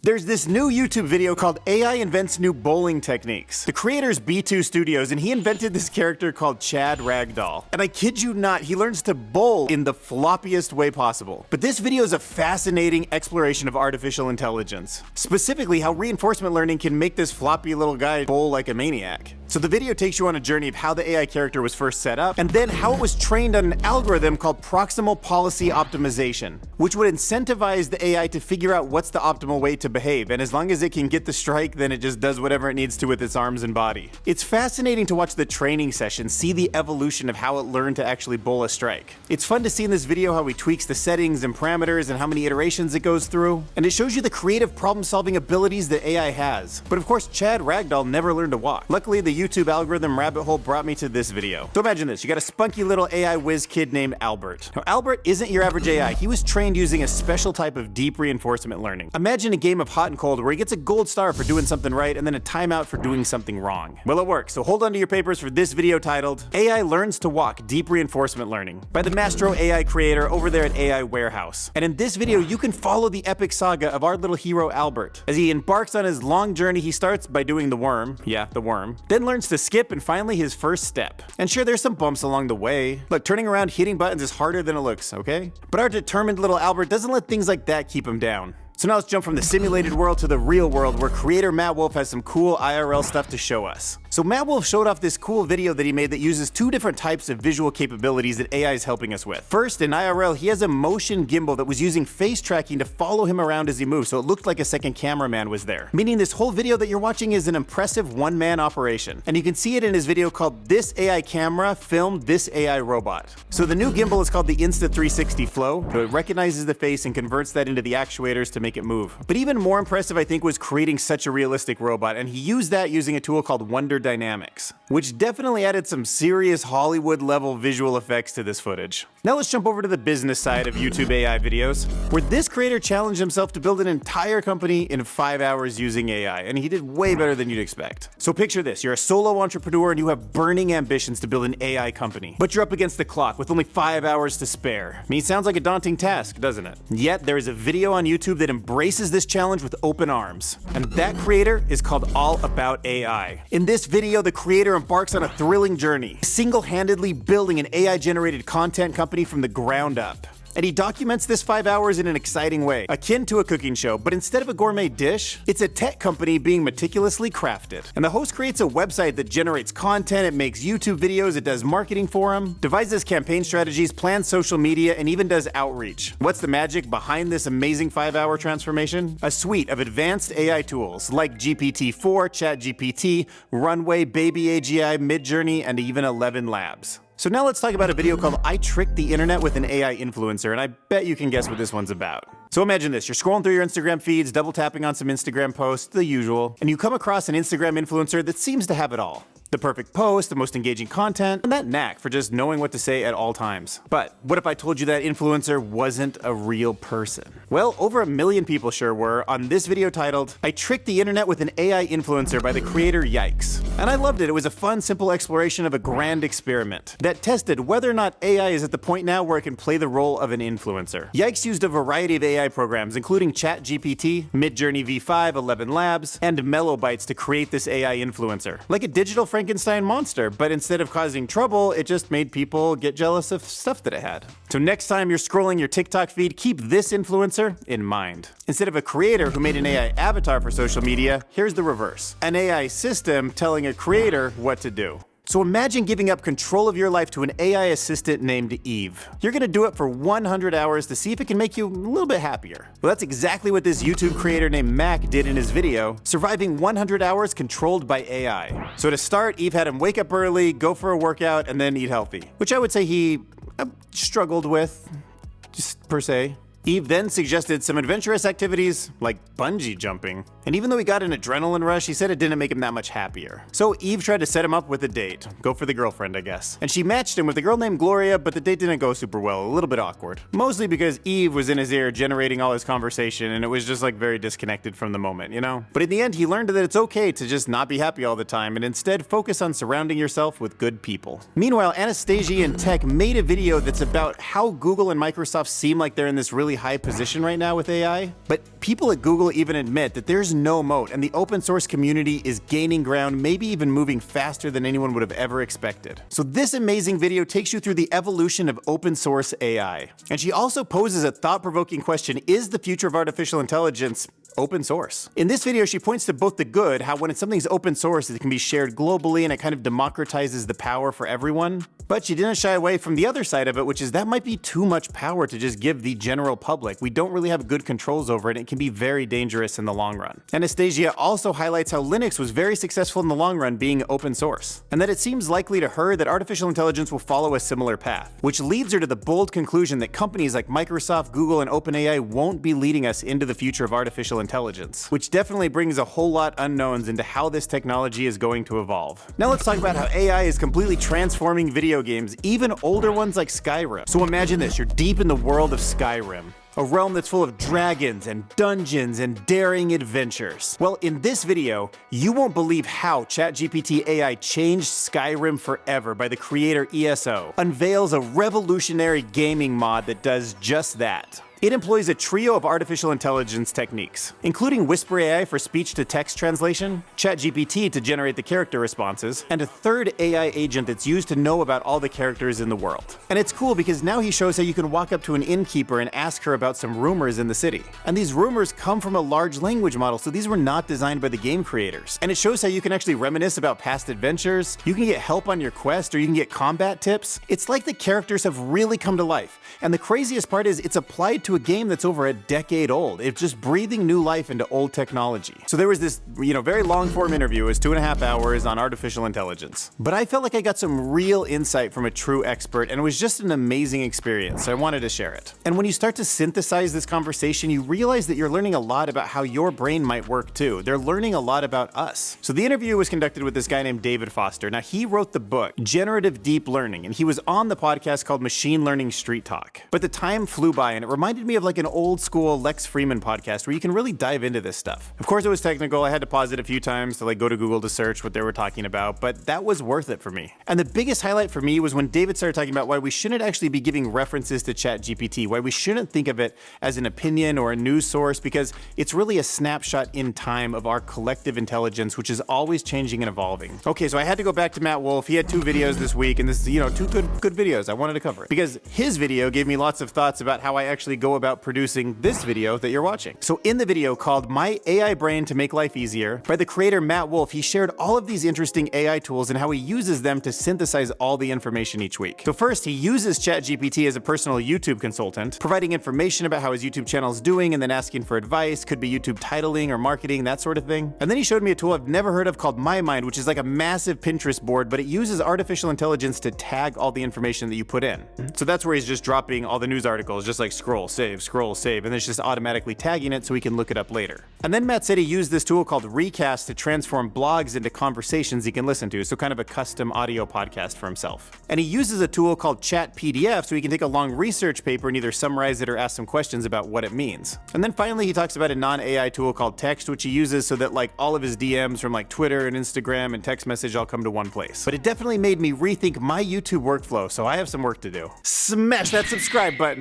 There's this new YouTube video called AI Invents New Bowling Techniques. The creator's B2 Studios, and he invented this character called Chad Ragdoll. And I kid you not, he learns to bowl in the floppiest way possible. But this video is a fascinating exploration of artificial intelligence. Specifically, how reinforcement learning can make this floppy little guy bowl like a maniac. So the video takes you on a journey of how the AI character was first set up, and then how it was trained on an algorithm called Proximal Policy Optimization, which would incentivize the AI to figure out what's the optimal way to behave, and as long as it can get the strike, then it just does whatever it needs to with its arms and body. It's fascinating to watch the training session, see the evolution of how it learned to actually bowl a strike. It's fun to see in this video how he tweaks the settings and parameters and how many iterations it goes through, and it shows you the creative problem-solving abilities that AI has. But of course, Chad Ragdoll never learned to walk. Luckily, the YouTube algorithm rabbit hole brought me to this video. So imagine this, you got a spunky little AI whiz kid named Albert. Now Albert isn't your average AI, he was trained using a special type of deep reinforcement learning. Imagine a game of hot and cold where he gets a gold star for doing something right and then a timeout for doing something wrong. Well, it works, so hold on to your papers for this video titled AI Learns to Walk Deep Reinforcement Learning by the Mastro AI creator over there at AI Warehouse. And in this video, you can follow the epic saga of our little hero Albert. As he embarks on his long journey, he starts by doing the worm, then learns to skip, and finally his first step. And sure, there's some bumps along the way. Look, turning around hitting buttons is harder than it looks, okay? But our determined little Albert doesn't let things like that keep him down. So now let's jump from the simulated world to the real world, where creator Matt Wolfe has some cool IRL stuff to show us. So Matt Wolfe showed off this cool video that he made that uses two different types of visual capabilities that AI is helping us with. First, in IRL, he has a motion gimbal that was using face tracking to follow him around as he moves, so it looked like a second cameraman was there. Meaning this whole video that you're watching is an impressive one-man operation. And you can see it in his video called This AI Camera Filmed This AI Robot. So the new gimbal is called the Insta 360 Flow, so it recognizes the face and converts that into the actuators to make it move. But even more impressive, I think, was creating such a realistic robot, and he used that using a tool called Wonder Dynamics, which definitely added some serious Hollywood-level visual effects to this footage. Now let's jump over to the business side of YouTube AI videos, where this creator challenged himself to build an entire company in 5 hours using AI, and he did way better than you'd expect. So picture this, you're a solo entrepreneur and you have burning ambitions to build an AI company, but you're up against the clock with only 5 hours to spare. I mean, it sounds like a daunting task, doesn't it? Yet there is a video on YouTube that embraces this challenge with open arms, and that creator is called All About AI. In this video, the creator embarks on a thrilling journey, single-handedly building an AI-generated content company from the ground up. And he documents this 5 hours in an exciting way, akin to a cooking show, but instead of a gourmet dish, it's a tech company being meticulously crafted. And the host creates a website that generates content, it makes YouTube videos, it does marketing for him, devises campaign strategies, plans social media, and even does outreach. What's the magic behind this amazing 5-hour transformation? A suite of advanced AI tools like GPT-4, Chatgpt, Runway, BabyAGI, Midjourney, and even 11 Labs. So now let's talk about a video called I Tricked the Internet with an AI Influencer, and I bet you can guess what this one's about. So imagine this, you're scrolling through your Instagram feeds, double tapping on some Instagram posts, the usual, and you come across an Instagram influencer that seems to have it all. The perfect post, the most engaging content, and that knack for just knowing what to say at all times. But what if I told you that influencer wasn't a real person? Well, over 1 million people sure were on this video titled, I Tricked the Internet with an AI Influencer by the creator Yikes. And I loved it. It was a fun, simple exploration of a grand experiment that tested whether or not AI is at the point now where it can play the role of an influencer. Yikes used a variety of AI programs, including Chatgpt, Midjourney V5, 11 Labs, and Mellowbytes to create this AI influencer. Like a digital Frankenstein monster, but instead of causing trouble, it just made people get jealous of stuff that it had. So next time you're scrolling your TikTok feed, keep this influencer in mind. Instead of a creator who made an AI avatar for social media, here's the reverse. An AI system telling a creator what to do. So imagine giving up control of your life to an AI assistant named Eve. You're gonna do it for 100 hours to see if it can make you a little bit happier. Well, that's exactly what this YouTube creator named Mack did in his video, surviving 100 hours controlled by AI. So to start, Eve had him wake up early, go for a workout, and then eat healthy, which I would say he struggled with, just per se. Eve then suggested some adventurous activities like bungee jumping. And even though he got an adrenaline rush, he said it didn't make him that much happier. So Eve tried to set him up with a date. Go for the girlfriend, I guess. And she matched him with a girl named Gloria, but the date didn't go super well, a little bit awkward. Mostly because Eve was in his ear generating all his conversation, and it was just like very disconnected from the moment, you know? But in the end, he learned that it's okay to just not be happy all the time and instead focus on surrounding yourself with good people. Meanwhile, Anastasi and Tech made a video that's about how Google and Microsoft seem like they're in this really really high position right now with AI, but people at Google even admit that there's no moat, and the open source community is gaining ground, maybe even moving faster than anyone would have ever expected. So this amazing video takes you through the evolution of open source AI. And she also poses a thought-provoking question: is the future of artificial intelligence open source? In this video, she points to both the good, how when something's open source, it can be shared globally and it kind of democratizes the power for everyone. But she didn't shy away from the other side of it, which is that might be too much power to just give the general public. We don't really have good controls over it, and it can be very dangerous in the long run. Anastasi also highlights how Linux was very successful in the long run being open source, and that it seems likely to her that artificial intelligence will follow a similar path, which leads her to the bold conclusion that companies like Microsoft, Google, and OpenAI won't be leading us into the future of artificial intelligence, which definitely brings a whole lot unknowns into how this technology is going to evolve. Now let's talk about how AI is completely transforming video games, even older ones like Skyrim. So imagine this, you're deep in the world of Skyrim, a realm that's full of dragons and dungeons and daring adventures. Well, in this video, you won't believe how Chatgpt AI changed Skyrim forever by the creator ESO unveils a revolutionary gaming mod that does just that. It employs a trio of artificial intelligence techniques, including Whisper AI for speech-to-text translation, Chatgpt to generate the character responses, and a third AI agent that's used to know about all the characters in the world. And it's cool because now he shows how you can walk up to an innkeeper and ask her about some rumors in the city. And these rumors come from a large language model, so these were not designed by the game creators. And it shows how you can actually reminisce about past adventures, you can get help on your quest, or you can get combat tips. It's like the characters have really come to life. And the craziest part is it's applied to a game that's over a decade old. It's just breathing new life into old technology. So there was this, very long form interview. It was 2.5 hours on artificial intelligence. But I felt like I got some real insight from a true expert, and it was just an amazing experience, so I wanted to share it. And when you start to synthesize this conversation, you realize that you're learning a lot about how your brain might work too. They're learning a lot about us. So the interview was conducted with this guy named David Foster. Now he wrote the book, Generative Deep Learning, and he was on the podcast called Machine Learning Street Talk. But the time flew by, and it reminded me of like an old school Lex Fridman podcast where you can really dive into this stuff. Of course it was technical, I had to pause it a few times to go to Google to search what they were talking about, but that was worth it for me. And the biggest highlight for me was when David started talking about why we shouldn't actually be giving references to Chatgpt, why we shouldn't think of it as an opinion or a news source, because it's really a snapshot in time of our collective intelligence, which is always changing and evolving. Okay, so I had to go back to Matt Wolfe. He had 2 videos this week, and this is, two good videos. I wanted to cover it because his video gave me lots of thoughts about how I actually go about producing this video that you're watching. So in the video called My AI Brain to Make Life Easier by the creator Matt Wolfe, he shared all of these interesting AI tools and how he uses them to synthesize all the information each week. So first, he uses Chatgpt as a personal YouTube consultant, providing information about how his YouTube channel is doing and then asking for advice, could be YouTube titling or marketing, that sort of thing. And then he showed me a tool I've never heard of called My Mind, which is like a massive Pinterest board, but it uses artificial intelligence to tag all the information that you put in. So that's where he's just dropping all the news articles, just like scroll, save, and it's just automatically tagging it so we can look it up later. And then Matt said he used this tool called Recast to transform blogs into conversations he can listen to, so kind of a custom audio podcast for himself. And he uses a tool called Chat PDF so he can take a long research paper and either summarize it or ask some questions about what it means. And then finally he talks about a non-AI tool called Text, which he uses so that all of his DMs from Twitter and Instagram and text message all come to one place. But it definitely made me rethink my YouTube workflow, so I have some work to do. Smash that subscribe button!